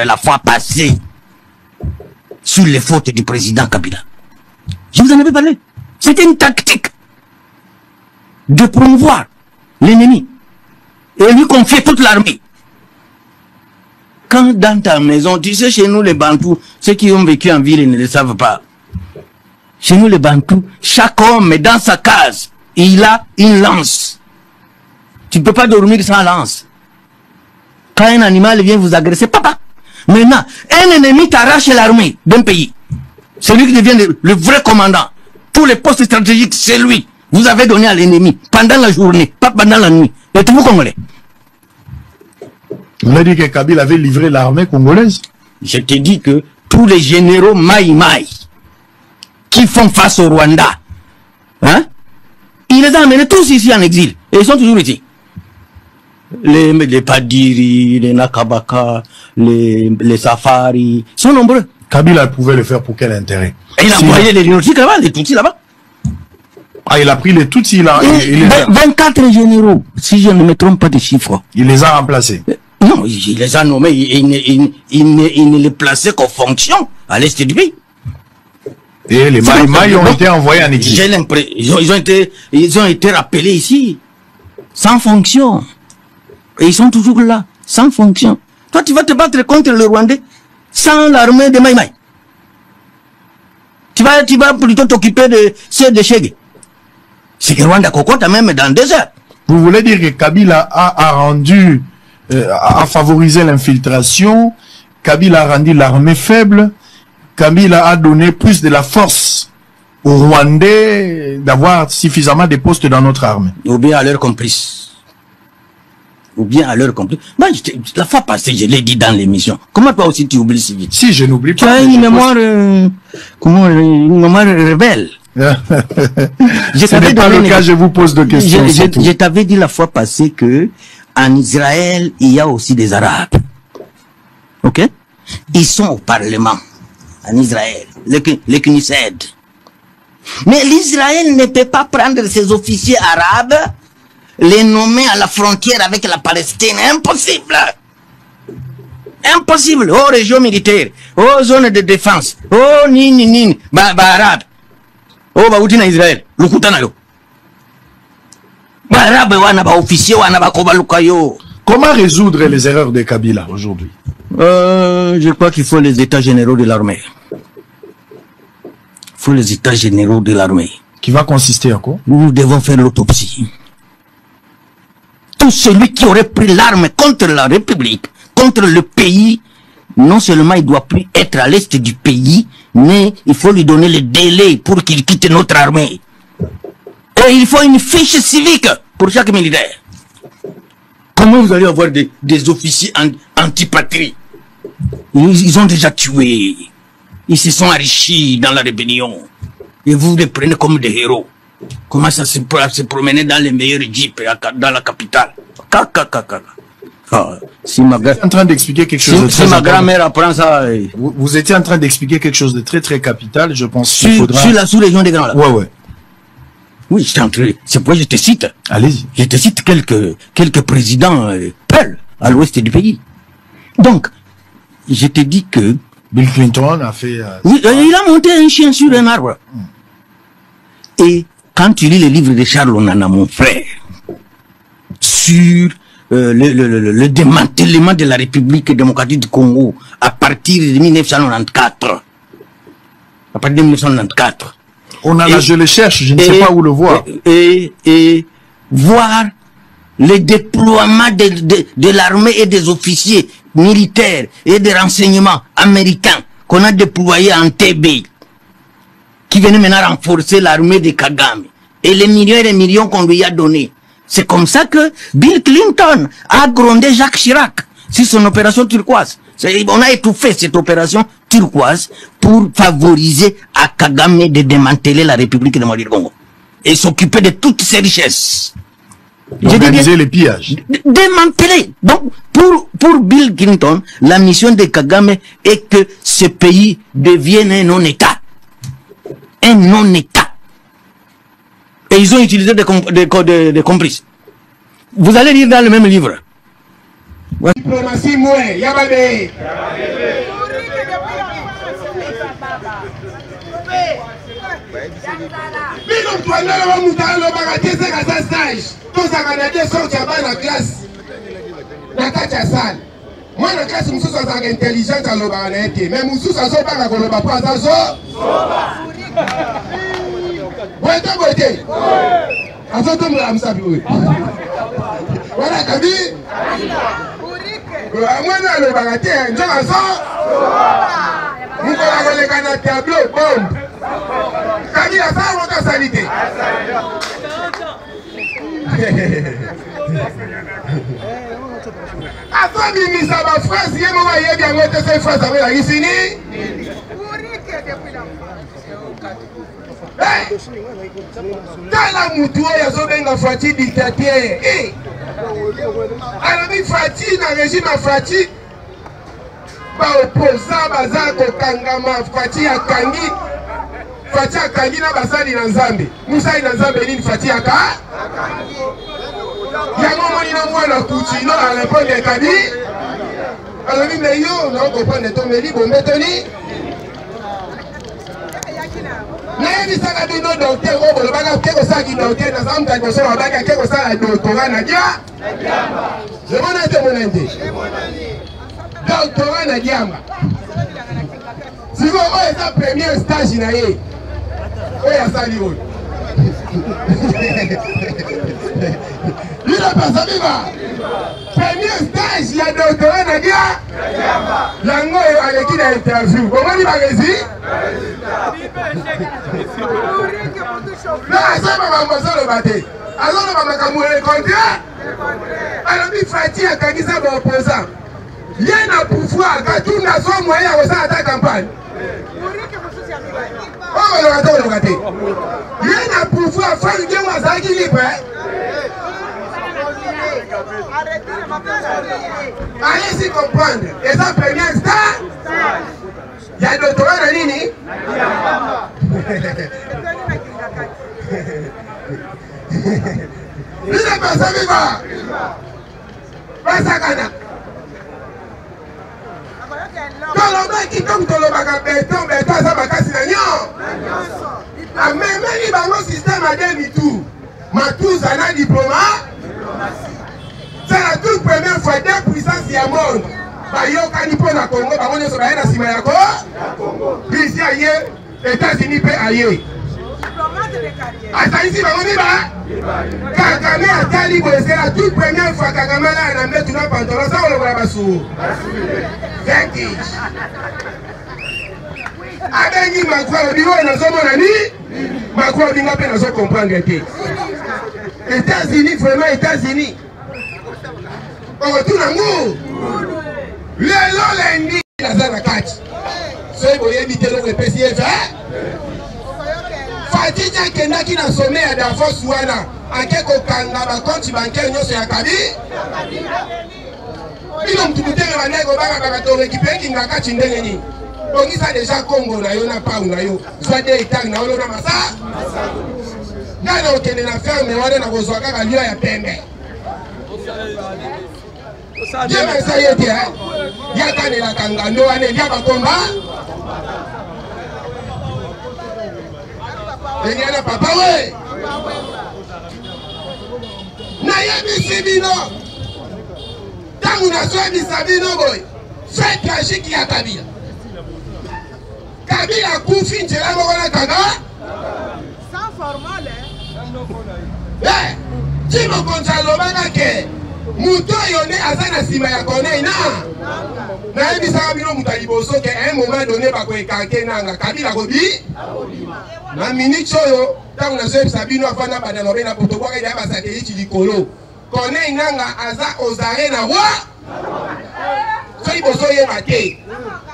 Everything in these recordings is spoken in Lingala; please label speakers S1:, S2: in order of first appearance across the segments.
S1: ensemble la fois passée sur les fautes du président Kabila. Je vous en avais parlé. C'était une tactique de promouvoir l'ennemi et lui confier toute l'armée. Quand dans ta maison, tu sais, chez nous les Bantous, ceux qui ont vécu en ville, ils ne le savent pas. Chez nous les Bantous, chaque homme est dans sa case, il a une lance. Tu ne peux pas dormir sans lance. Quand un animal vient vous agresser, papa. Maintenant, un ennemi t'arrache l'armée d'un pays. C'est lui qui devient le vrai commandant. Tous les postes stratégiques, c'est lui. Vous avez donné à l'ennemi pendant la journée, pas pendant la nuit. Êtes-vous congolais?
S2: On a dit que Kabila avait livré l'armée congolaise.
S1: Je te dis que tous les généraux Maï qui font face au Rwanda, hein, il les a amenés tous ici en exil. Et ils sont toujours ici. Les Padiri, les Nakabaka, les Safari, ils sont nombreux.
S2: Kabila pouvait le faire pour quel intérêt?
S1: Et il a envoyé les Tutsis là-bas, les Tutsis là-bas.
S2: Ah, il a pris les Tutsis là.
S1: 24 généraux, si je ne me trompe pas de chiffres.
S2: Il les a remplacés.
S1: Non, il les a nommés, il ne les plaçait qu'en fonction à l'est du pays.
S2: Et les Maï ont été envoyés en exil.
S1: J'ai l'impression, ils ont été rappelés ici, sans fonction. Et ils sont toujours là, sans fonction. Toi, tu vas te battre contre le Rwandais sans l'armée de Maï. Tu vas plutôt t'occuper de ceux de Chege. C'est que Rwanda cocotte même dans le désert.
S2: Vous voulez dire que Kabila a favorisé l'infiltration, Kabila a rendu l'armée faible, Kabila a donné plus de la force aux Rwandais d'avoir suffisamment de postes dans notre armée.
S1: Ou bien à leur complice. Ou bien à leur complice. Moi, la fois passée, je l'ai dit dans l'émission. Comment toi aussi tu oublies si vite?
S2: Si, je n'oublie pas.
S1: Tu as une mémoire, une mémoire rebelle.
S2: Ce n'est pas le cas, je vous pose deux questions.
S1: Je t'avais dit la fois passée que en Israël, il y a aussi des Arabes. Ok? Ils sont au Parlement. En Israël. Le Knesset. Mais l'Israël ne peut pas prendre ses officiers arabes, les nommer à la frontière avec la Palestine. Impossible. Impossible. Aux régions militaires, aux zones de défense, aux nini, arabe. Oh, bah, outina Israël. Lukutanayo. Arabe, wana ba officier, wana ba kobalukayo.
S2: Comment résoudre les erreurs de Kabila aujourd'hui?
S1: Je crois qu'il faut les états généraux de l'armée. Il faut les états généraux de l'armée.
S2: Qui va consister à quoi?
S1: Nous devons faire l'autopsie. Tout celui qui aurait pris l'arme contre la République, contre le pays, non seulement il doit plus être à l'est du pays, mais il faut lui donner le délai pour qu'il quitte notre armée. Et il faut une fiche civique pour chaque militaire. Comment vous allez avoir des officiers anti-patrie? Ils ont déjà tué. Ils se sont enrichis dans la rébellion. Et vous les prenez comme des héros. Comment ça se promener dans les meilleurs jeeps dans la capitale? Si ma
S2: Vous étiez en train d'expliquer quelque chose de très
S1: si ma grand-mère apprend ça...
S2: Vous étiez en train d'expliquer quelque chose de très très capital, je pense qu'il faudra...
S1: Sur la sous-région des Grands Lacs.
S2: Ouais.
S1: Oui, c'est pourquoi je te cite.
S2: Allez-y.
S1: Je te cite quelques présidents Peul à l'ouest du pays. Donc, je te dis que...
S2: Bill Clinton a fait...
S1: Oui, il a monté un chien sur un arbre. Et quand tu lis les livres de Charles Onana, mon frère, sur le démantèlement de la République démocratique du Congo à partir de 1994. À partir de 1994.
S2: Je le cherche, je ne sais pas où le voir.
S1: Et voir le déploiement de l'armée et des officiers militaires et des renseignements américains qu'on a déployés en TB, qui venaient maintenant renforcer l'armée de Kagame, et les millions et les millions qu'on lui a donnés. C'est comme ça que Bill Clinton a grondé Jacques Chirac sur son opération turquoise. On a étouffé cette opération turquoise pour favoriser à Kagame de démanteler la République démocratique du Congo et s'occuper de toutes ses richesses.
S2: Organiser les pillages.
S1: Démanteler. Donc, pour Bill Clinton, la mission de Kagame est que ce pays devienne un non-État. Un non-État. Et ils ont utilisé des complices. Vous allez lire dans le même livre. Ouais.
S3: Bino mtuandala wa mutalo bakatese kasa stage. Toza kanadie sorti ya bana classe. Na kacha sana. Mwana classe mususu azaka intelligent aloba na ete. Mais mususu azobaka koloba po azazo. Wete bote. Azoto mla msabi we. Wala kabi. Mwana aloba te njo azo. Mukola koleka na tableau bombe. Kabila ça votre salité. Avant de mise à ma phrase, il y a un moment où il y a une phrase avec la ici. Dans la mouture, il y a une Fati dictateur. Alors, il Fati, dans le régime Fati, opposant, Bazako, Kangama, Fati, Akangi. Fati akangi na basali na Nzambe. Musa ina Nzambe nini Fati aka? Yango moni na mwana Kuchino a répondre Kabi. Alors ni me yo na comprendre to meli bombe toni. Na yebi saka bino docteur ko lo baka ke ko saki docteur na Nzambe ko so baka ke ko sala doctorat na dia. Je mona te monende. Doctorat na diamba. Siko o eza premier stage na ye. Oui, à Salion. Il a pas viva. Premier stage, il y a doctorat Nadia. Lango avec qui il a interview. Comment il va réussir? Non, ça va m'embasser le bâté. Alors, on va me rencontrer. Alors, il Fati a gagné ça pour opposant. Il y a un pouvoir quand tout n'a pas moyen à ta campagne. Oh, il y a un pouvoir faire du bien à ça qui libre. Allez-y comprendre. Et ça, premier stage. Il y a d'autres à Nini. Il n'est pas ça, viva. Pas ça, Kana. Quand l'on a qui tombe dans le bac béton, ça va casser la nion. Même il va avoir un système à demi-tour. Ma tous en a diplomate. C'est la toute première fois des puissances du monde. Bayo Kanipo na Congo, Bayo Sobaye na Simayako. Ici ailleurs, États-Unis paient ailleurs. Attends ici, Bayo Niba. Kagame a Talibo, c'est la toute première fois Kagame là, on a mis tout le pantalon, ça on le voit là-bas. Vertige. Abengi Macron, Bibo et Nazo Monani. Macron, Binga peut Nazo comprendre. États-Unis, vraiment États-Unis. On retourne à nous. Le lundi, la zone 4. Ceux qui ont évité le PCF. Fatija Kendaki na sommet à Davos Wana. En quelque kanga ba compte bancaire nyoso ya Kabi. Bino mtumute na baneko baka baka to récupérer kingaka chindenge ni. Donc ça déjà Congo na yo na pa na yo. Soit des états na yo na masa. Ngana okende na ferme wana na kozwa kaka liyo ya pembe. Jema ça yete hein. Yaka ne la kangando wana ya bakomba. Eliana papa we. Na yebi sibino. Tangu na sobi sabino boy. Fait tragique ya Kabila. Kabila kufi njela moko na kanga.
S4: Sans formal
S3: Eh, Timo Gonzalo Bagake. Muto yone azana sima ya kone na. Na yebi sa bino mutaliboso ke un moment donné ba ko ekanke nanga Kabila gobi. Na minute choyo tangu na sobi sabino afana bana no bena poto kwa ya basake ichi likolo. Kone nanga aza ozare na wa. So iboso ye mate.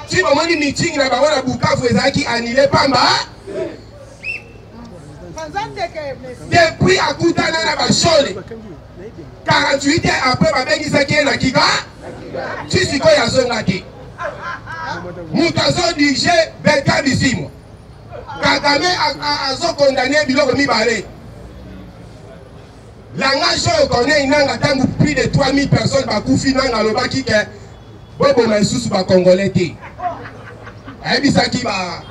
S3: Si bon moni meeting na ba wana Bukavu ezaki annulé pamba. Depuis à Koutana na ba shole. 48 heures après ba bengi saki na Kiga. Sisi ko ya zonga ki. Mutazo dirige Beka Bisimo. Kagame azo condamné biloko mibale. Langage on connaît inanga tangu plus de 3000 personnes ba kufi nanga lobaki ke bobo maisusu ba congolais te. Ebisaki ba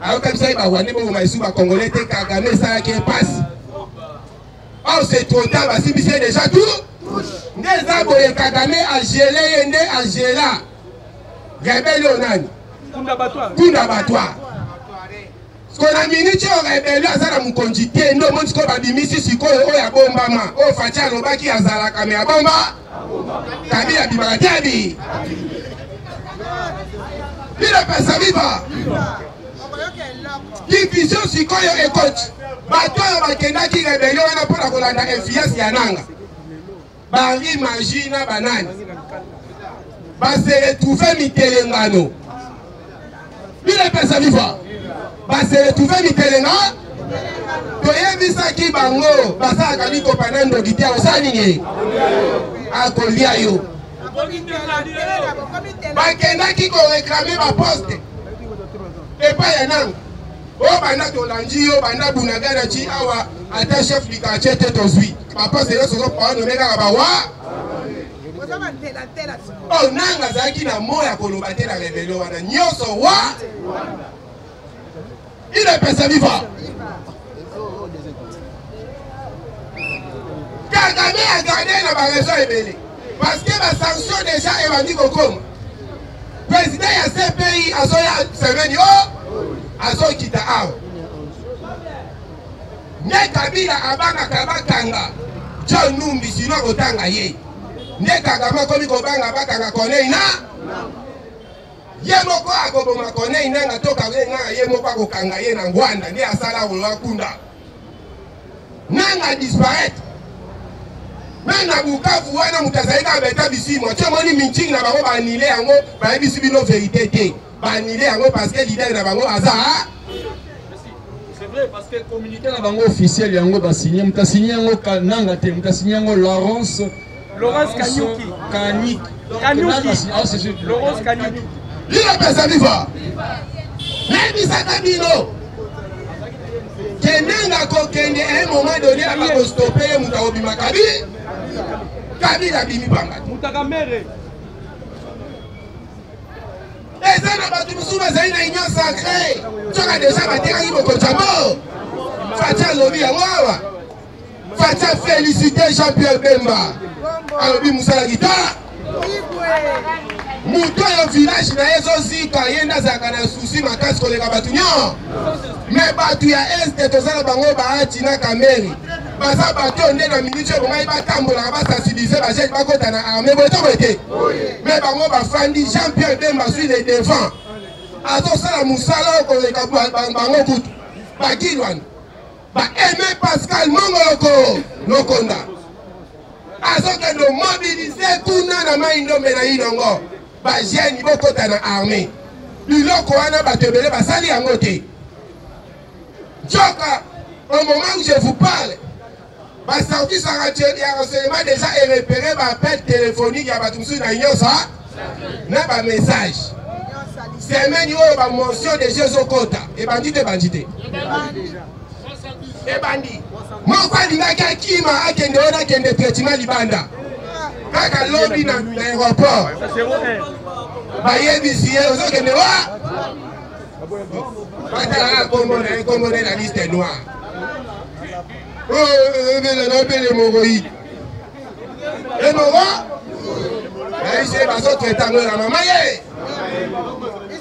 S3: Alors comme ça, il va voir les Congolais, Kagame, ça qui passe. Oh, c'est trop tard, parce que c'est déjà tout. Les arbres de Kagame a gelé, a gelé. Rébellion, Kunda Batwa. Ce qu'on a mis, c'est une rébellion, ça a conduité. Nous, on a dit, si c'est quoi, on a bomba, on fait un loba qui a zala, comme a bomba. Kabi a bimara tabi. Il a pas sa viva. Division si quoi est coach. Bateau va kenda qui rébellion, on a pas la influence yananga. Bari magina banane. Va se retrouver Mitelengano. Il a pas sa viva. Va se retrouver Mitelenga. Toye bisa ki bango. Basa kali kopanando gitia osani. Akolia yo. Bakenda ki ko réclamer ma poste. Et pas yanang. O bana to lanji yo bana bunagana chi awa ata chef du quartier tetozui. Ma poste yo so pa no meka ba wa. Oh nanga zaki na moya koloba te la rébellion wana nyoso wa. Il est pensé vivant. Kagame a gardé la raison ébélée. Parce que la sanction déjà est vendue au com. Président de ce pays a son semaine, a son kita aw. Ne Kabila abanga kabakanga. John Numbi sino otanga ye. Ne Kagame komi kobanga bakanga kone ina. Yemoko akoboma kone ina ngatoka nga yemoko akokanga ye na ngwanda ni asala wolwa kunda. Nanga disparaître. Même na Bukavu wana mutazaika beta bisimo chomoni minching na bango banile yango ba bisi bino vérité té banile yango parce que leader na bango aza.
S5: C'est vrai parce que communiqué na bango officiel yango ba signé muta signé yango nanga té muta signé yango Laurence Kanyuki. Ah c'est sûr Laurence Kanyuki.
S3: Il a pensé vivre. Même ça kabino. Kenenga kokende à un moment donné à pas stopper muta obima kabi. Kabila bimi banga.
S5: Mutakamere.
S3: Les gens battu musuma zaina union sacrée. Tu as déjà battu à Iboko Jambo. Fatia lobi ya wawa. Fatia féliciter Jean-Pierre Bemba. Alobi musala guitare. Muto yo village na yezo zika yenda zaka na souci makasi koleka batu nyo. Mais batu ya est tozala bango baati na Kameri. Baza bato nde na minute bongai batambola ba sensibiliser ba jeune bakota na armée boto bote. Mais bango ba fandi Jean-Pierre Bemba sur les devant. Azo sala musala koleka bango kutu. Ba kilwan. Ba Aimé Pascal Mongoloko Nokonda. Azo que nous mobiliser tout na maindo mena inongo. Ba jeune bokota na armée. Biloko wana batebele basali yango te. Joka, au moment où je vous parle, ma sortie sur un renseignement déjà est repéré par appel téléphonique à Batumsou dans Nyosa. N'a pas message. C'est même une mention de Jésus Kota. Et bandit de bandité. Et bandit. Moi, je dis que Kima a des traitements libanda. Kaka lobby dans l'aéroport. Baye Bissier, aux autres ne voient. Comme la liste noire. Oh, les hémorroïdes. Les morts. C'est parce que tu es en la maman.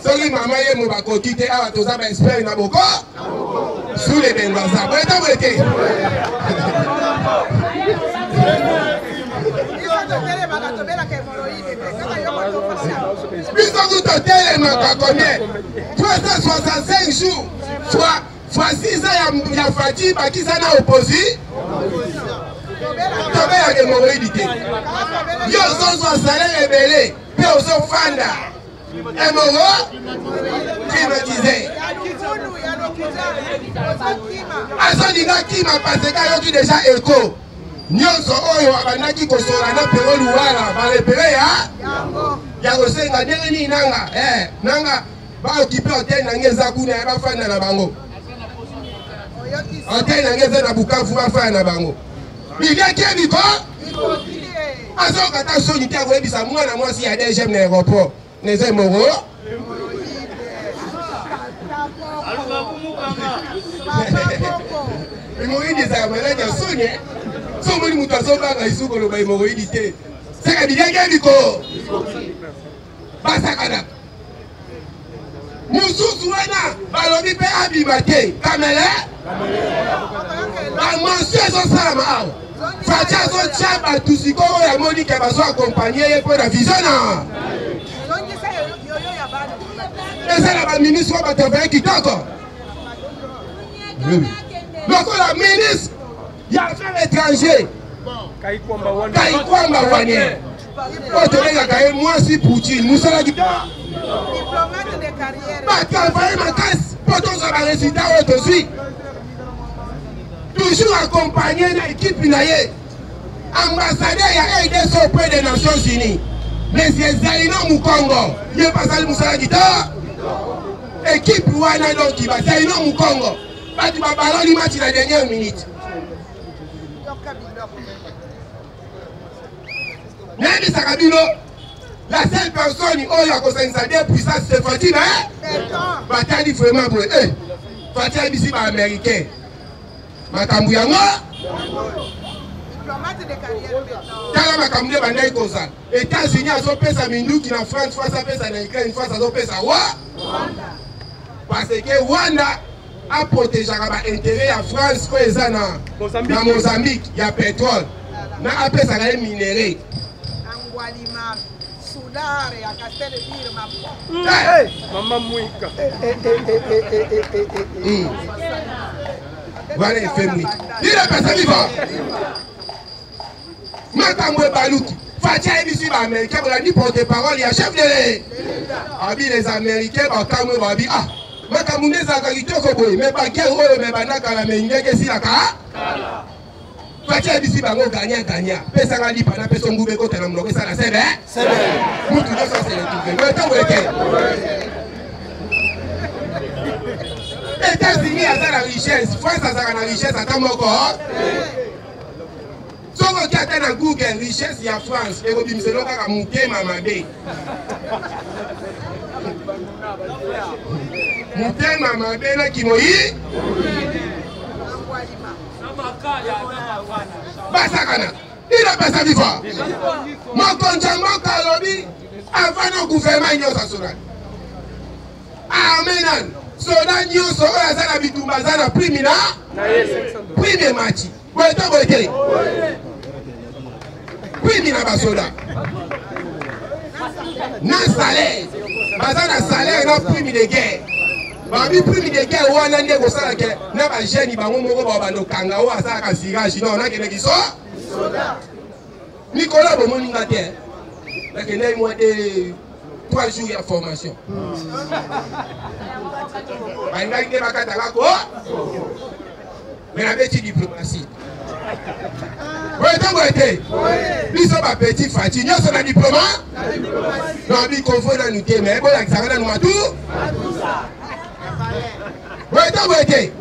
S3: Si maman est mon bacoti, tu es à tous les experts na boko. Sous les bengaza. Vous êtes à voter. Puisque vous totez les 365 jours, fois 6 ans, il y a Fati, qui s'en a opposé. Tomé à l'hémorroïdité. Il y a un salaire rebellé, puis aux fanda. Hémorroïde, qui me disait. Azonina qui m'a passé, qui déjà écho. Nyonso oyo abanaki kosola na pero luwala ba repere ya kosenga ndenge ni nanga nanga ba occuper hotel nangeza kuna ba fana na bango hotel nangeza na Bukavu ba fana na bango bilia kebi ko azoka ta soni ta ko ebisa mwana mwasi ya DGM na aéroport neze moro Hémorroïde ezalaka maladi ya soni so omoni moto azobanga isu koloba hémorroïde te saka bilenge biko basakanaka mosusu wana balobi mpe abima te kamele bamansu ezosalama awa Fatia azotya bato sikoyo oyo amoni ke bazo akompagne ye mpo na vision na eza na baministre oyo batravaye kitoko lokola ministre ya affaire étranger Kaikwamba Wanier oyo tolengaka ye mwasi Poutine mosalaki batravaye makasi mpo tozwa baresultat oyo tozwi toujours accompagné na équipe na ye ambassadeur ya RDC auprès des Nations Unies mais ezalina Mukongo ye basali mosalaki ta équipe wana donc bazalina Mukongo bato babaloli match na dernière minute nayebisaka bino la seule personne oyo akosanisa de puissance c'est Fatima batali vraiment boye Fatima ayebisi baaméricain makambo yango tala makambo nde bandaki kozala États-Unis azopesa minduki na France face apesa na Ukraine face azopesa wa parce que Rwanda aprotegeaka baintérêt ya France oyo eza na Mozambique ya pétrole na apesaka ye minere voilà FMI il est passé vivant makambo ebaluki Fatia ebisi baaméricain bolandi porte-parole ya chef de abi les américains bakamwe babi ah makambo nde ezalaka kitoko boye me bagere oyo me bandakala me ndenge esilaka Fatia ebisi bango ganya pesanga lipa na peso ngube ekotela monoko esala sebe mutu nyonso aseletrouve ntango ete États-Unis aza na richesse France azalaka na richesse ata moko soko oki ata na Google richesse ya France ekobimiselo kaka motema mabe motema mabe na kimoyi basakana ina pesa viva mokonza moko alobi avant na gouvernement nyonso asonani amenan soda nyonso oyo aza na bitumba aza na prime na prime machi boye to boye te prime na basoda na salaire baza na salaire na prime de guerre babi prime de guerre wana nde kosalaka na bageni bango moko babanda okanga oyo asalaka sirage no nakendeki so Nicolas bomoninga te nakendeki mwa de 3 jours ya formation bandaki nde bakataka ko me nabeti diplomatie oyo ntango ete biso bapetit Fati nyonso na diploma nabi konvoi nanu te me bolakisaka nanu matu oyo ntango ete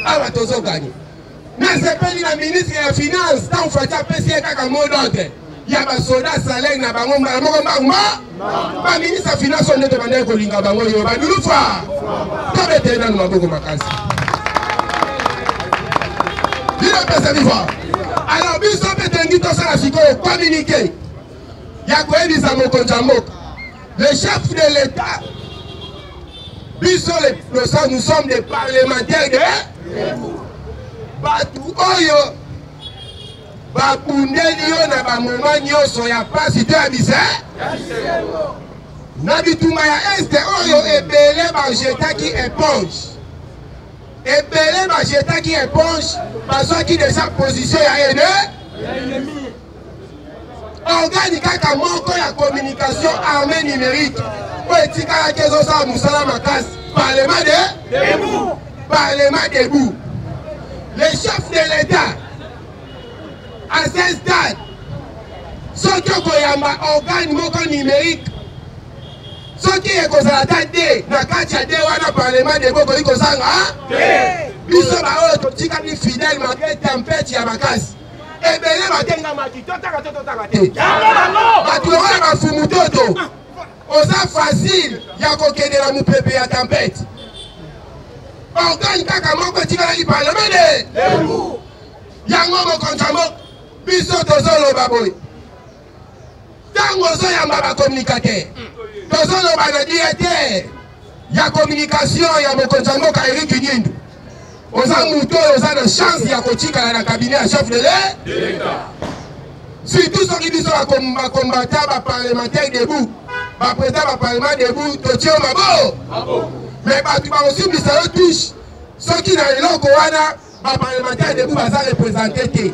S3: awa tozoganye nasepeli na ministre ya finance ntango Fati apesi ye kaka mot d'ordre ya basoda salaire na bango mbala moko mbanguma baministre ya finance oyo nde tobandaki kolinga bango yo bandulufa tobeteli nanu maboko makasi pesa viva alors biso mpe tengi tosala sikoyo communiqué ya koyebisa mokonzi mboka le chef de l'état biso nous sommes des parlementaires de bato oyo babundeli yo na bamoma nyonso ya pasi to ya bise na bitumba ya este oyo ebele bajetaki éponge ebele bajetaki éponge bazwaki deja position ya ene organi kaka moko ya communication armée numérique oyo etikalaki ezosala mosala makasi parlement debout le chef de l'état à ce stade soki okoyamba organi moko numérique soki ekozala ta de na kati ya de wana parlement debout okoki kozanga biso baoyo totikali fidèle malgré tempête ya makasi ebele batengamaki totaka te bato oyo bafumu toto oza facile ya kokendela mopepe ya tempête organe kaka moko etikala parlement de yango mokonza moko biso tozoloba boye ntango ozoyamba bacommunicateur tozoloba na directeur ya communication ya mokonza mboka Eric Nyindu oza mutu oyo oza na chance ya kotikala na cabinet ya chef de l'État surtout soki biso bakombata baparlementaire debout baprésident baparlement debout totio mabo mais bato bakosimbisa yo touche soki na eloko wana baparlementaire debout baza représente te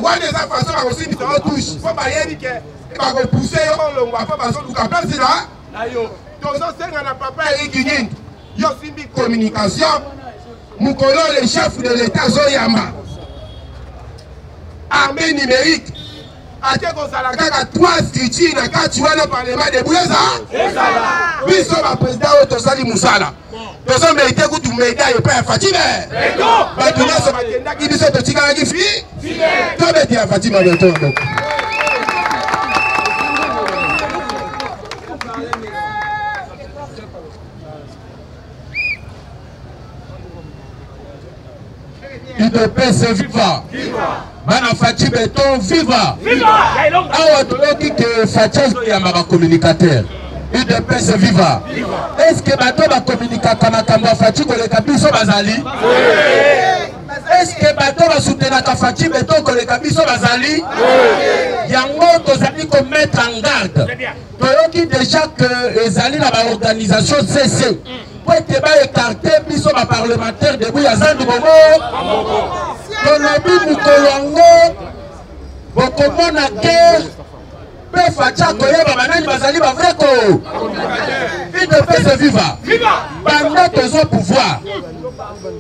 S3: wana eza façon bakosimbisa yo touche mpo bayebi ke bakopousse yo olongwa mpo bazoluka mpasi na yo tozosenga na papa Eric Nyindu yo simbi communication mokolo le chef de l'État zoyamba armée numérique ate kozala kaka 3 structures na kati wana parlement de boueza biso baprésident oyo tosali mosala tozomérite kutu médaille epai ya Fatime bato nyonso bakendaki biso totikalaki fi tobeti ya Fatima betondo UDPS viva bana Fatima beton viva awa toloki ke Fatima yamba ba communicateur UDPS viva est-ce que bato ba communiquer makambo ya Fatima koleka biso bazali est-ce que bato ba soutenir ka Fatima beton koleka biso bazali yango tozali ko mettre en garde toyoki déjà que ezali na ba organisation CC pour que ba écarter biso ba parlementaire debout ya zandu bongo tonabi mukolongo bokomona guerre pe facha koyeba banani bazali ba vrai ko UDPS viva banda tozo pouvoir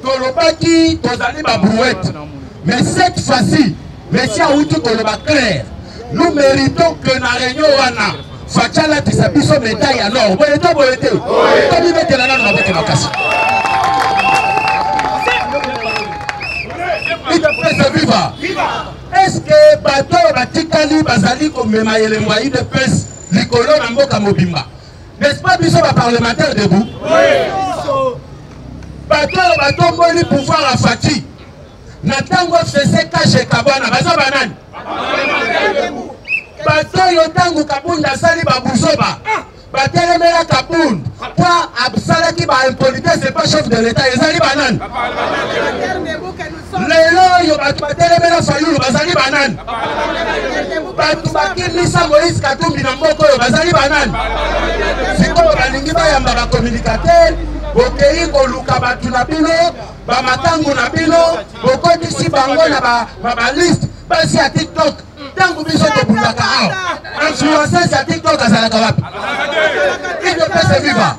S3: tolobaki tozali ba brouette mais cette fois-ci monsieur Aoutou koloba clair nous méritons que na réunion wana facha la tisabiso médaille alors boyeto boyete tobi metela na mabeke makasi UDPS viva est-ce que bato batikali bazali komema elembo ya UDPS likolo na mboka mobimba n'est-ce pas biso ba parlementaire debout bato mboli pouvoir a Fati na tango FCC cache kabana baza banani bato yo tango kabunda sali babuzoba batelemela kabund kwa absalaki ba impolité c'est pas chef de l'État ezali banani lelo yo bato batelemela Fayulu bazali banani bato bakimisa Moïse Katumbi na mboko yo bazali banani sikoyo balingi bayamba ba communicateur bokei koluka bato na bino bamatangu na bino bokotisi bango na ba liste basi ya TikTok tangu biso tobundaka awa influenceuse ya TikTok azalaka wapi UDPS viva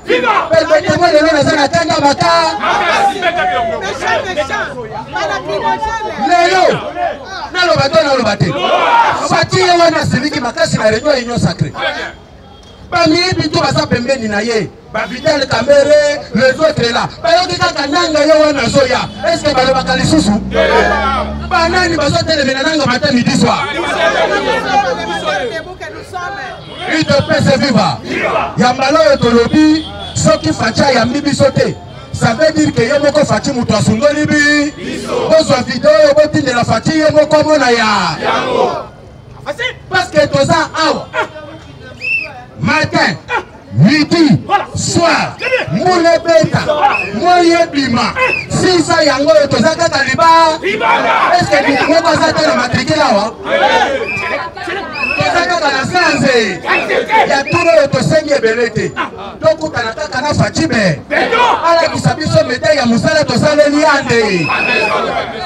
S3: permettez-moi lelo naza na kanga maka lelo naloba to naloba te Fati ye wana siliki makasi na réunion union sacrée bamiyibi to baza pembeni na ye Vital Kamere les autres là bayoki kaka nanga ye wana zoya est-ce que balobaka lisusu banani bazotelemela nanga matin midi soir UDPS viva yambala oyo tolobi soki facha yambi biso te ça veut dire que ye moko Fati mutu asungoli bi bozwa video botindela Fati ye moko mona ya parce que toza awa matin midi soir moule beta moye bima sisa yango yo toza kaka liba est-ce que bitu moko aza te na matrikile awa toza kaka na sanze ya turo yo tosengi ebele te tokutana kaka na Fatime alakisa biso médaille ya mosala tosaleli yande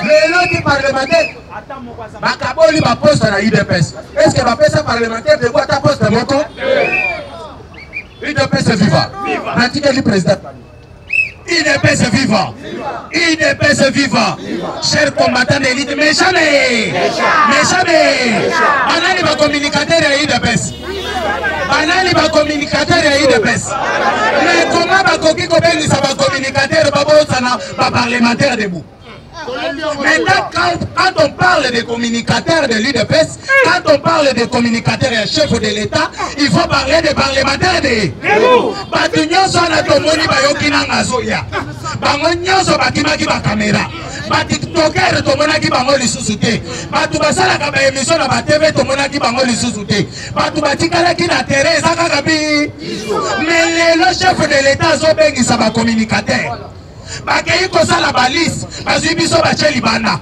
S3: lelo ti parlementaire bakaboli baposte na UDPS est-ce que bapesa parlementaire de ata poste moko UDPS viva natikeli président UDPS viva UDPS viva chers combattants d'élite mais jamais banani ba communicateur ya UDPS banani ba communicateur ya UDPS mais comment bakoki kobengisa ba communicateur babosana ba parlementaire debout Maintenant, quand on parle des communicateurs de l'UDPS, quand on parle des communicateurs et chefs de l'État, il faut parler des parlementaires de Batunyo Sona Tomoni Bayokina Nazoya. Bangonyo Sobakimaki Bakamera. Batiktoker Tomonaki Bango Lissusute. Batubasala Kaba émission na TV Tomonaki Bango Lissusute. Batubatikala na Teresa Kakabi. Mais le chef de l'État Zobengi Saba communicateur. Bakei kosa la balise, bazubiso bacheli bana.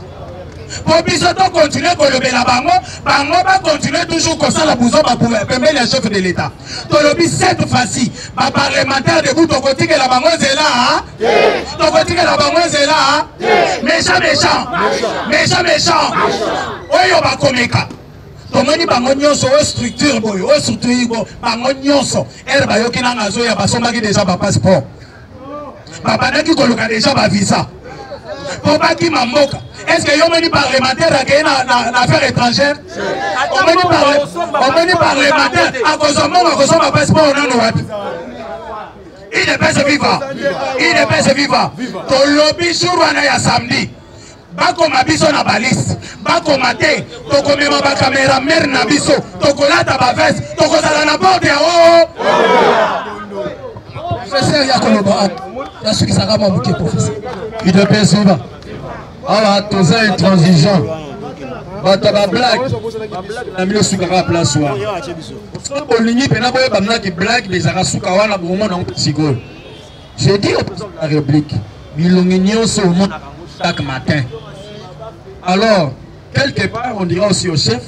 S3: Pour biso to continuer kolobela bango, bango ba continuer toujours kosa la bouzo ba pour pembe les chefs de l'État. Tolobi cette fois-ci, ba parlementaire de vous to kotike la bango zela, to kotike la bango zela, méchant. Oyo ba komeka. Tomoni bango nyonso o structure boyo, o structure bo, bango nyonso, er ba yokina ngazo ya basomaki déjà ba passeport. Papa qui coloca déjà ma visa. Papa qui m'a moqué. Est-ce que yomani parlementaire a gagné dans affaires étrangères? On m'a dit parlementaire. À cause de moi, à cause de ma passeport, on a il ne peut se vivre. Il ne peut se vivre. Ton lobby sur un samedi. Bako mabiso na balise. Bako mate. Toko mema ba caméra mère na biso. Toko lata ba veste. Toko sala na porte ya oh. Professeur Yakoloba. Là, ce qui s'est vraiment bouqué, professeur.
S5: Il ne peut pas. Ah, tous les intransigeants. Bataba blague. La mieux soukara à place. J'ai dit au président de la République, Milongignon se remonte chaque matin. Alors, quelque part, on dira aussi au chef,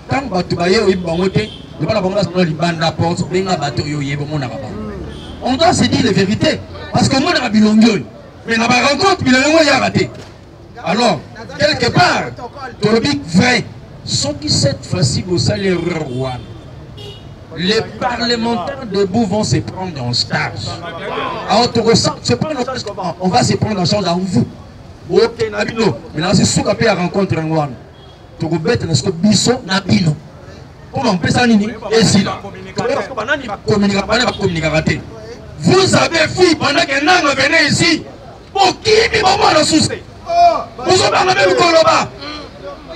S5: quand Batoubaye ou Ibamote, ne pas la bombe dans les bandes d'apports, on doit se dire les vérités. Parce que moi, on a bilongio. Mais on a rencontre, bilongio, il y a raté. Alors, quelque part, Tolobic vrai. Sauf que cette fois-ci, vous savez, les parlementaires debout vont se prendre en charge. Alors, on va se prendre en charge à vous. Ok, Nabino. Mais là, c'est ce qu'on peut rencontrer en Wan. Tu vas bête, est-ce que Bisso, Nabino. Comment on peut s'en aller? Et si là, communiquer. Vous avez fui pendant que Nang venait ici. Pour qui est le souci? Vous avez même le Koloba.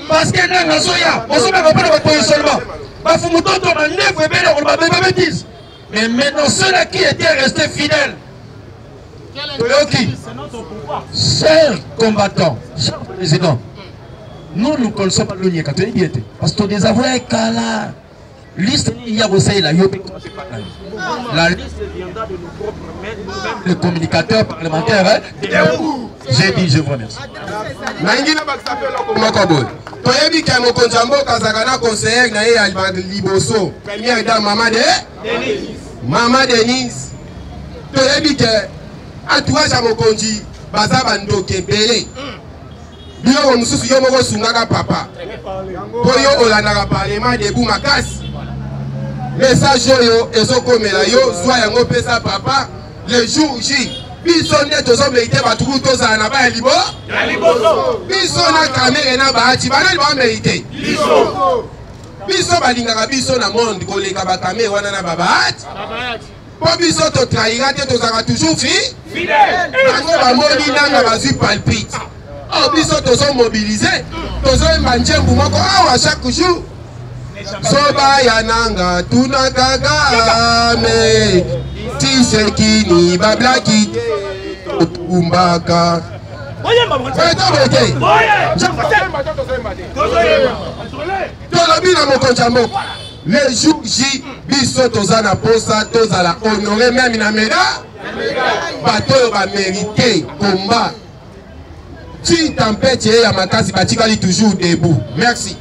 S5: Parce que Nang a Soya, vous avez pas de positionnement. Mais maintenant, ceux-là qui étaient restés fidèles, chers combattants, chers présidents, nous ne connaissons pas l'Union catholique. Parce que des avoués, Kala, liste, il y a aussi la liste viendra de nos propres mains, le communicateur parlementaire. J'ai dit, je vous remercie.
S3: Toyebi ke mokonzi mboka zakana conseiller na ye ya liboso première dame Mama Denise toyebi ke entourage ya mokonzi baza bandoke ebele biloko mosusu yo moko sungaka papa po yo olandaka parlement debout makasi message oyo ezokomela yo zwa yango pesa papa le jour J biso nde tozomerite batuku tozala na baya liboso biso na kamere na baati banani bamerite biso balingaka biso na monde koleka bakamere wana na babaati po biso totrahira te tozalaka toujours bango bamoni nanga bazwi palpite o biso tozomobilize tozoyemba njembu moko awa chaque jour sobaya nanga tunaka game tisekini bablaki umbaka tolobi na mokonzi ya mboka le jour J biso toza na posa tozala honore meme na meda bato oyo bamerite komba ti tempete ya makasi batikali toujours debout. Merci.